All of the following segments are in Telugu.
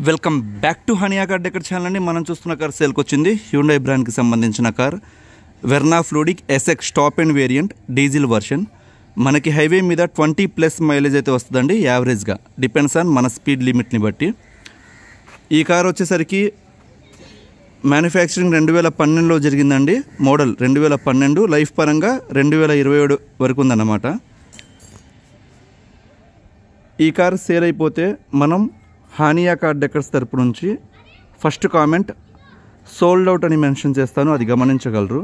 Welcome back to Hania car decor channel అండి. మనం చూస్తున్న కార్ సేల్కి వచ్చింది. హ్యూండై బ్రాండ్కి సంబంధించిన car Verna fluidic SX top and variant diesel version. మనకి హైవే మీద 20+ మైలేజ్ అయితే వస్తుందండి యావరేజ్గా, డిపెండ్స్ ఆన్ మన స్పీడ్ లిమిట్ని బట్టి. ఈ కార్ వచ్చేసరికి మ్యానుఫ్యాక్చరింగ్ 2012లో జరిగిందండి. మోడల్ 2012, లైఫ్ పరంగా 2027 వరకు ఉందన్నమాట. ఈ కార్ సేల్ అయిపోతే మనం హానియా కార్ డెకర్స్ తరపు నుంచి ఫస్ట్ కామెంట్ సోల్డ్ అవుట్ అని మెన్షన్ చేస్తాను, అది గమనించగలరు.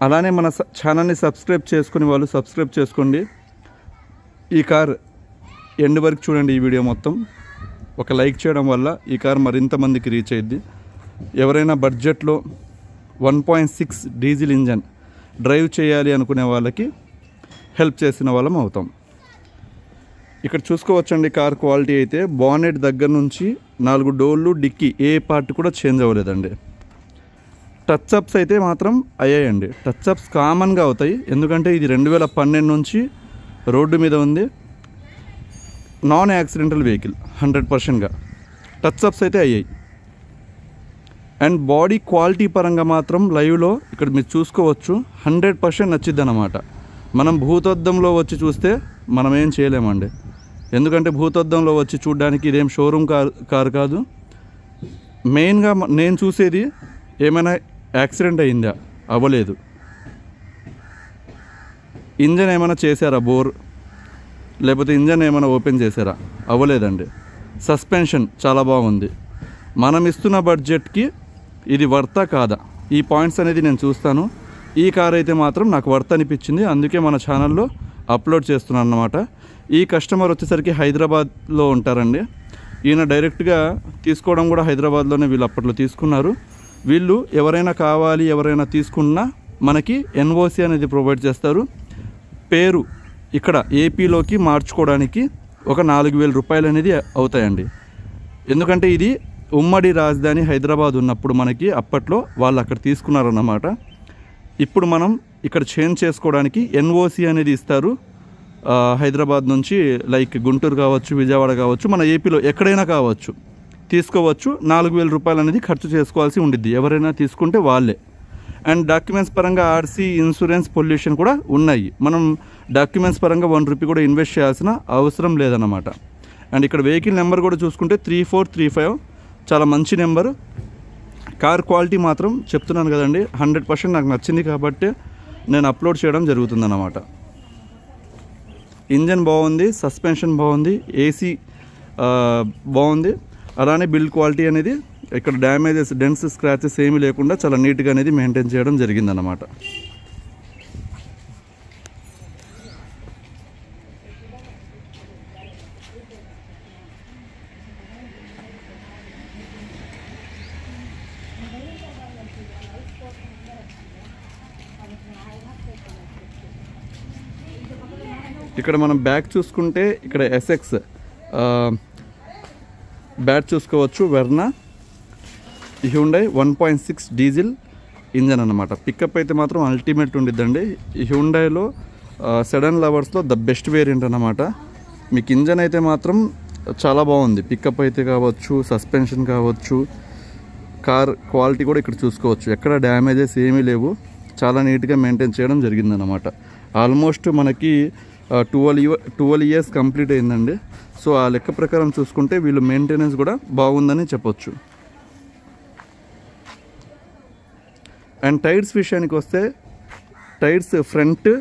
అలానే మన ఛానల్ని సబ్స్క్రైబ్ చేసుకుని వాళ్ళు సబ్స్క్రైబ్ చేసుకోండి. ఈ కార్ ఎండ్ వరకు చూడండి. ఈ వీడియో మొత్తం ఒక లైక్ చేయడం వల్ల ఈ కార్ మరింత మందికి రీచ్ అయ్యిద్ది. ఎవరైనా బడ్జెట్లో 1.6 డీజిల్ ఇంజన్ డ్రైవ్ చేయాలి అనుకునే వాళ్ళకి హెల్ప్ చేసిన వాళ్ళం అవుతాం. ఇక్కడ చూసుకోవచ్చండి కార్ క్వాలిటీ అయితే. బానెట్ దగ్గర నుంచి 4 డోర్లు, డిక్కీ ఏ పార్ట్ కూడా చేంజ్ అవ్వలేదండి. టచ్అప్స్ అయితే మాత్రం అయ్యాయండి. టచ్అప్స్ కామన్గా అవుతాయి, ఎందుకంటే ఇది 2012 నుంచి రోడ్డు మీద ఉంది. నాన్ యాక్సిడెంటల్ వెహికల్ 100%గా టచ్అప్స్ అయితే అయ్యాయి. అండ్ బాడీ క్వాలిటీ పరంగా మాత్రం లైవ్లో ఇక్కడ మీరు చూసుకోవచ్చు 100% నచ్చిద్ది అన్నమాట. మనం భూతద్దంలో వచ్చి చూస్తే మనం ఏం చేయలేమండి, ఎందుకంటే భూతద్దంలో వచ్చి చూడడానికి ఇదేం షోరూమ్ కారు కాదు. మెయిన్గా నేను చూసేది ఏమైనా యాక్సిడెంట్ అయిందా, అవ్వలేదు. ఇంజన్ ఏమైనా చేశారా బోర్, లేకపోతే ఇంజన్ ఏమైనా ఓపెన్ చేశారా, అవ్వలేదండి. సస్పెన్షన్ చాలా బాగుంది. మనం ఇస్తున్న బడ్జెట్కి ఇది వర్తా కాదా, ఈ పాయింట్స్ అనేది నేను చూస్తాను. ఈ కార్ అయితే మాత్రం నాకు వర్త్ అనిపించింది, అందుకే మన ఛానల్లో అప్లోడ్ చేస్తున్నాను అన్నమాట. ఈ కస్టమర్ వచ్చేసరికి హైదరాబాద్లో ఉంటారండి. ఈయన డైరెక్ట్గా తీసుకోవడం కూడా హైదరాబాద్లోనే వీళ్ళు అప్పట్లో తీసుకున్నారు. వీళ్ళు ఎవరైనా కావాలి, ఎవరైనా తీసుకున్నా మనకి ఎన్ఓసి అనేది ప్రొవైడ్ చేస్తారు. పేరు ఇక్కడ ఏపీలోకి మార్చుకోవడానికి ఒక 4,000 రూపాయలు అనేది అవుతాయండి. ఎందుకంటే ఇది ఉమ్మడి రాజధాని హైదరాబాద్ ఉన్నప్పుడు మనకి అప్పట్లో వాళ్ళు అక్కడ తీసుకున్నారన్నమాట. ఇప్పుడు మనం ఇక్కడ చేంజ్ చేసుకోవడానికి ఎన్ఓసి అనేది ఇస్తారు. హైదరాబాద్ నుంచి లైక్ గుంటూరు కావచ్చు, విజయవాడ కావచ్చు, మన ఏపీలో ఎక్కడైనా కావచ్చు తీసుకోవచ్చు. 4,000 రూపాయలు అనేది ఖర్చు చేసుకోవాల్సి ఉండిద్ది ఎవరైనా తీసుకుంటే వాళ్ళే. అండ్ డాక్యుమెంట్స్ పరంగా ఆర్సీ, ఇన్సూరెన్స్, పొల్యూషన్ కూడా ఉన్నాయి. మనం డాక్యుమెంట్స్ పరంగా 1 రూపీ కూడా ఇన్వెస్ట్ చేయాల్సిన అవసరం లేదన్నమాట. అండ్ ఇక్కడ వెహికల్ నెంబర్ కూడా చూసుకుంటే 3435, చాలా మంచి నెంబరు. కార్ క్వాలిటీ మాత్రం చెప్తున్నాను కదండి, 100% నాకు నచ్చింది కాబట్టి నేను అప్లోడ్ చేయడం జరుగుతుందన్నమాట. ఇంజన్ బాగుంది, సస్పెన్షన్ బాగుంది, ఏసీ బాగుంది. అలానే బిల్డ్ క్వాలిటీ అనేది ఇక్కడ డ్యామేజెస్, డెంట్స్, స్క్రాచెస్ ఏమీ లేకుండా చాలా నీట్గా అనేది మెయింటైన్ చేయడం జరిగిందన్నమాట. ఇక్కడ మనం బ్యాక్ చూసుకుంటే ఇక్కడ ఎస్ఎక్స్ బ్యాట్ చూసుకోవచ్చు. వెర్నా హ్యూండై 1.6 డీజిల్ ఇంజన్ అన్నమాట. పికప్ అయితే మాత్రం అల్టిమేట్ ఉండిద్దండి. ఈ హ్యూండైలో సెడన్ లవర్స్లో ద బెస్ట్ వేరియంట్ అన్నమాట. మీకు ఇంజన్ అయితే మాత్రం చాలా బాగుంది. పికప్ అయితే కావచ్చు, సస్పెన్షన్ కావచ్చు, కార్ క్వాలిటీ కూడా ఇక్కడ చూసుకోవచ్చు. ఎక్కడ డ్యామేజెస్ ఏమీ లేవు, చాలా నీట్గా మెయింటైన్ చేయడం జరిగిందన్నమాట. ఆల్మోస్ట్ మనకి 12 ఇయర్స్ కంప్లీట్ అయిందండి. సో ఆ లెక్క ప్రకారం చూసుకుంటే వీళ్ళు మెయింటెనెన్స్ కూడా బాగుందని చెప్పొచ్చు. అండ్ టైర్స్ విషయానికి వస్తే టైర్స్ ఫ్రంట్,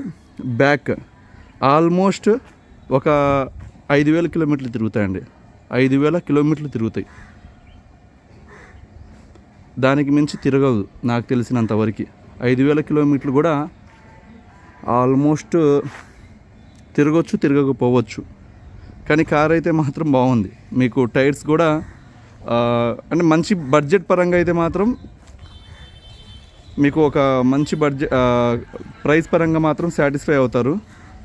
బ్యాక్ ఆల్మోస్ట్ ఒక 5,000 కిలోమీటర్లు తిరుగుతాయండి. 5,000 కిలోమీటర్లు తిరుగుతాయి, దానికి మించి తిరగదు నాకు తెలిసినంతవరకు. 5,000 కిలోమీటర్లు కూడా ఆల్మోస్ట్ తిరగచ్చు, తిరగకపోవచ్చు. కానీ కార్ అయితే మాత్రం బాగుంది. మీకు టైర్స్ కూడా అంటే మంచి బడ్జెట్ పరంగా అయితే మాత్రం మీకు ఒక మంచి బడ్జెట్ ప్రైస్ పరంగా మాత్రం సాటిస్ఫై అవుతారు.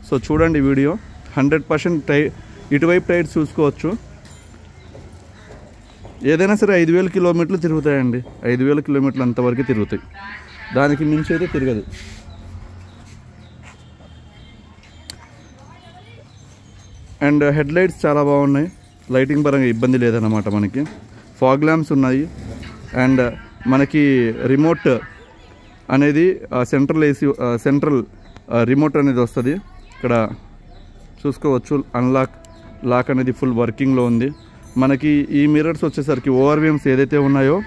సో చూడండి వీడియో, 100% ఇటువైపు టైర్స్ చూసుకోవచ్చు. ఏదైనా సరే 5,000 కిలోమీటర్లు తిరుగుతాయండి. 5,000 కిలోమీటర్లు అంతవరకు తిరుగుతాయి, దానికి మించి అయితే తిరగదు. అండ్ హెడ్ లైట్స్ చాలా బాగున్నాయి. లైటింగ్ పరంగా ఇబ్బంది లేదన్నమాట. మనకి ఫాగ్ ల్యాంప్స్ ఉన్నాయి. అండ్ మనకి రిమోట్ అనేది సెంట్రల్ ఏసీ సెంట్రల్ రిమోట్ అనేది వస్తుంది. ఇక్కడ చూసుకోవచ్చు లాక్ అనేది ఫుల్ వర్కింగ్లో ఉంది. మనకి ఈ మిర్రర్స్ వచ్చేసరికి ఓఆర్విఎమ్స్ ఏదైతే ఉన్నాయో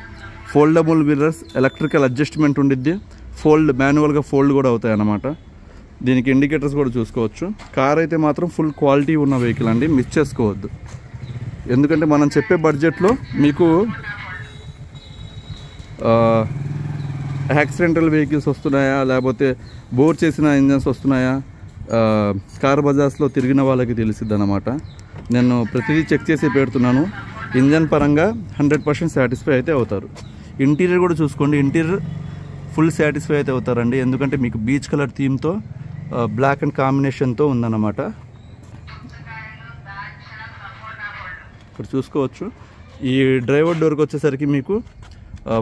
ఫోల్డబుల్ మిర్రర్స్, ఎలక్ట్రికల్ అడ్జస్ట్మెంట్ ఉండిద్ది, మాన్యువల్గా ఫోల్డ్ కూడా అవుతాయి అన్నమాట. దీనికి ఇండికేటర్స్ కూడా చూసుకోవచ్చు. కార్ అయితే మాత్రం ఫుల్ క్వాలిటీ ఉన్న వెహికల్ అండి, మిస్ చేసుకోవద్దు. ఎందుకంటే మనం చెప్పే బడ్జెట్లో మీకు యాక్సిడెంటల్ వెహికల్స్ వస్తున్నాయా, లేకపోతే బోర్ చేసిన ఇంజన్స్ వస్తున్నాయా, కార్ బజార్స్లో తిరిగిన వాళ్ళకి తెలిసిద్ది అన్నమాట. నేను ప్రతిదీ చెక్ చేసి పెడుతున్నాను. ఇంజన్ పరంగా 100% సాటిస్ఫై అయితే అవుతారు. ఇంటీరియర్ కూడా చూసుకోండి, ఇంటీరియర్ ఫుల్ సాటిస్ఫై అయితే అవుతారండి. ఎందుకంటే మీకు బీచ్ కలర్ థీమ్తో బ్లాక్ అండ్ కాంబినేషన్తో ఉందన్నమాట. ఇక్కడ చూసుకోవచ్చు. ఈ డ్రైవర్ డోర్కి వచ్చేసరికి మీకు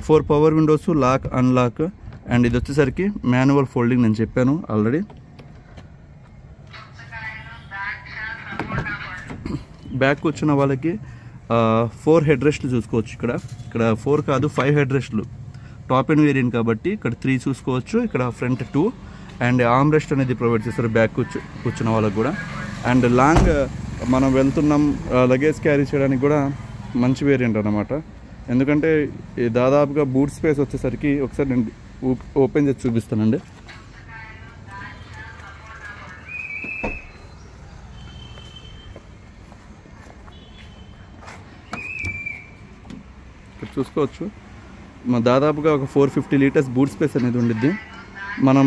4 power windows, lock unlock, and ఇది వచ్చేసరికి మాన్యువల్ ఫోల్డింగ్ నేను చెప్పాను ఆల్రెడీ. బ్యాక్ వచ్చిన వాళ్ళకి 4 హెడ్ రెస్ట్లు చూసుకోవచ్చు. ఇక్కడ 4 కాదు 5 హెడ్ రెస్ట్లు, టాప్ అండ్ వేరియంట్ కాబట్టి ఇక్కడ 3 చూసుకోవచ్చు. ఇక్కడ ఫ్రంట్ 2 అండ్ ఆర్మ్ రెస్ట్ అనేది ప్రొవైడ్ చేస్తారు బ్యాక్ కూర్చున్న వాళ్ళకి కూడా. అండ్ లాంగ్ మనం వెళ్తున్నాం లగేజ్ క్యారీ చేయడానికి కూడా మంచి వేరియంట్ అన్నమాట. ఎందుకంటే దాదాపుగా బూట్ స్పేస్ వచ్చేసరికి ఒకసారి నేను ఓపెన్ చేసి చూపిస్తానండి. ఇక్కడ చూసుకోవచ్చు. దాదాపుగా ఒక 450 లీటర్స్ బూట్ స్పేస్ అనేది ఉండిద్ది. మనం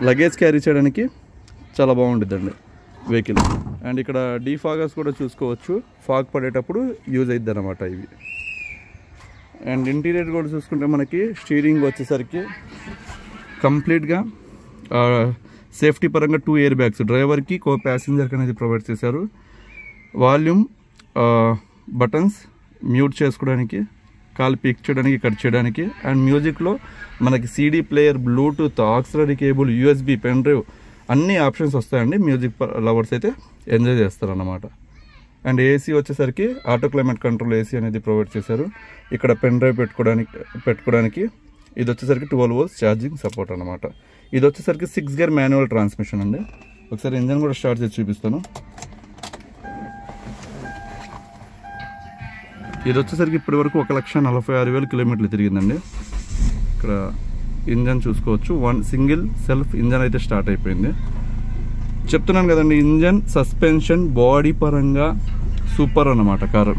లగేజ్ క్యారీ చేయడానికి చాలా బాగుండిద్దండి వెహికల్. అండ్ ఇక్కడ డీఫాగర్స్ కూడా చూసుకోవచ్చు, ఫాగ్ పడేటప్పుడు యూజ్ అవుద్ది అన్నమాట ఇవి. అండ్ ఇంటీరియర్ కూడా చూసుకుంటే మనకి స్టీరింగ్ వచ్చేసరికి కంప్లీట్గా సేఫ్టీ పరంగా 2 ఎయిర్ బ్యాగ్స్ డ్రైవర్కి ప్యాసింజర్కి అనేది ప్రొవైడ్ చేశారు. వాల్యూమ్ బటన్స్ మ్యూట్ చేసుకోవడానికి, కాల్ పిక్ చేయడానికి, కట్ చేయడానికి. అండ్ మ్యూజిక్లో మనకి CD player, bluetooth, auxiliary cable, USB, pen drive అన్ని ఆప్షన్స్ వస్తాయండి. మ్యూజిక్ లవర్స్ అయితే ఎంజాయ్ చేస్తారన్నమాట. అండ్ ఏసీ వచ్చేసరికి ఆటో క్లైమేట్ కంట్రోల్ ఏసీ అనేది ప్రొవైడ్ చేశారు. ఇక్కడ పెన్ డ్రైవ్ పెట్టుకోవడానికి ఇది వచ్చేసరికి 12 volts ఛార్జింగ్ సపోర్ట్ అనమాట. ఇది వచ్చేసరికి 6 gear మాన్యువల్ ట్రాన్స్మిషన్ అండి. ఒకసారి ఇంజన్ కూడా స్టార్ట్ చేసి చూపిస్తాను. ఇది వచ్చేసరికి ఇప్పటి వరకు 1,46,000 కిలోమీటర్లు తిరిగిందండి. ఇక్కడ ఇంజన్ చూసుకోవచ్చు. 1 సింగిల్ సెల్ఫ్ ఇంజన్ అయితే స్టార్ట్ అయిపోయింది. చెప్తున్నాను కదండి, ఇంజన్, సస్పెన్షన్, బాడీ పరంగా సూపర్ అన్నమాట కారు.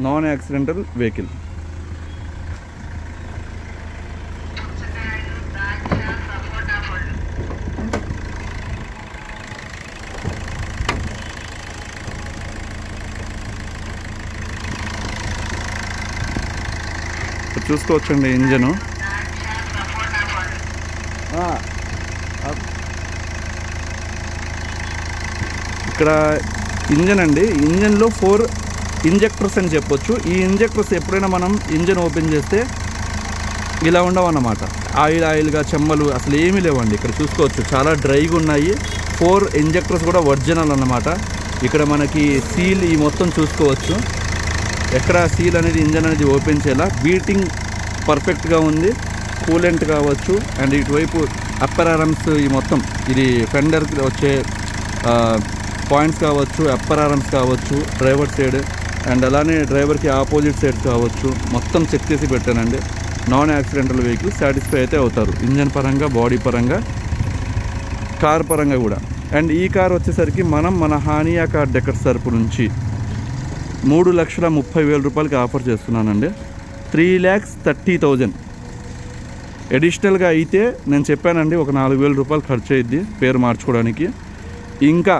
Non accidental vehicle. చూసుకోవచ్చండి ఇంజను. ఇక్కడ ఇంజన్ అండి, ఇంజన్లో 4 ఇంజెక్టర్స్ అని చెప్పొచ్చు. ఈ ఇంజెక్టర్స్ ఎప్పుడైనా మనం ఇంజన్ ఓపెన్ చేస్తే ఇలా ఉండవన్నమాట. ఆయిల్గా చెమ్మలు అసలు ఏమీ లేవండి. ఇక్కడ చూసుకోవచ్చు చాలా డ్రైగా ఉన్నాయి. 4 ఇంజెక్టర్స్ కూడా ఒరిజినల్ అన్నమాట. ఇక్కడ మనకి సీల్ ఈ మొత్తం చూసుకోవచ్చు. ఎక్కడ సీల్ అనేది ఇంజన్ అనేది ఓపెన్ చేయాల. బీటింగ్ పర్ఫెక్ట్గా ఉంది. కూలెంట్ కావచ్చు. అండ్ ఇటువైపు అప్పర్ ఆర్మ్స్ ఈ మొత్తం ఇది ఫెండర్కి వచ్చే పాయింట్స్ కావచ్చు, అప్పర్ ఆర్మ్స్ కావచ్చు, డ్రైవర్ సైడ్ అండ్ అలానే డ్రైవర్కి ఆపోజిట్ సైడ్ కావచ్చు, మొత్తం చెక్ చేసి పెట్టానండి. నాన్ యాక్సిడెంటల్ వెహికల్ సాటిస్ఫై అయితే అవుతారు ఇంజన్ పరంగా, బాడీ పరంగా, కార్ పరంగా కూడా. అండ్ ఈ కార్ వచ్చేసరికి మన హానియా కార్ డెకర్స్ తరపు నుంచి 3,30,000 రూపాయలకి ఆఫర్ చేస్తున్నానండి. 3,30,000 అడిషనల్గా అయితే నేను చెప్పానండి ఒక 4,000 రూపాయలు ఖర్చు అయ్యిద్ది పేరు మార్చుకోవడానికి. ఇంకా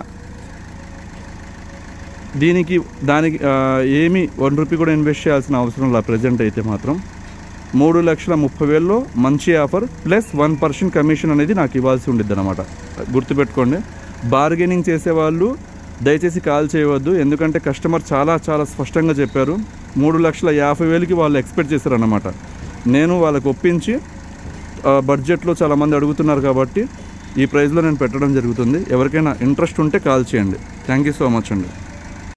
దానికి ఏమీ 1 రూపీ కూడా ఇన్వెస్ట్ చేయాల్సిన అవసరం లేదు. ప్రజెంట్ అయితే మాత్రం 3,30,000లో మంచి ఆఫర్ ప్లస్ 1% కమిషన్ అనేది నాకు ఇవ్వాల్సి ఉండిద్ది అనమాట. గుర్తుపెట్టుకోండి. బార్గెనింగ్ చేసేవాళ్ళు దయచేసి కాల్ చేయవద్దు. ఎందుకంటే కస్టమర్ చాలా స్పష్టంగా చెప్పారు. 3,50,000కి వాళ్ళు ఎక్స్పెక్ట్ చేశారన్నమాట. నేను వాళ్ళకి ఒప్పించి బడ్జెట్లో చాలామంది అడుగుతున్నారు కాబట్టి ఈ ప్రైస్లో నేను పెట్టడం జరుగుతుంది. ఎవరికైనా ఇంట్రెస్ట్ ఉంటే కాల్ చేయండి. థ్యాంక్ యూ సో మచ్ అండి.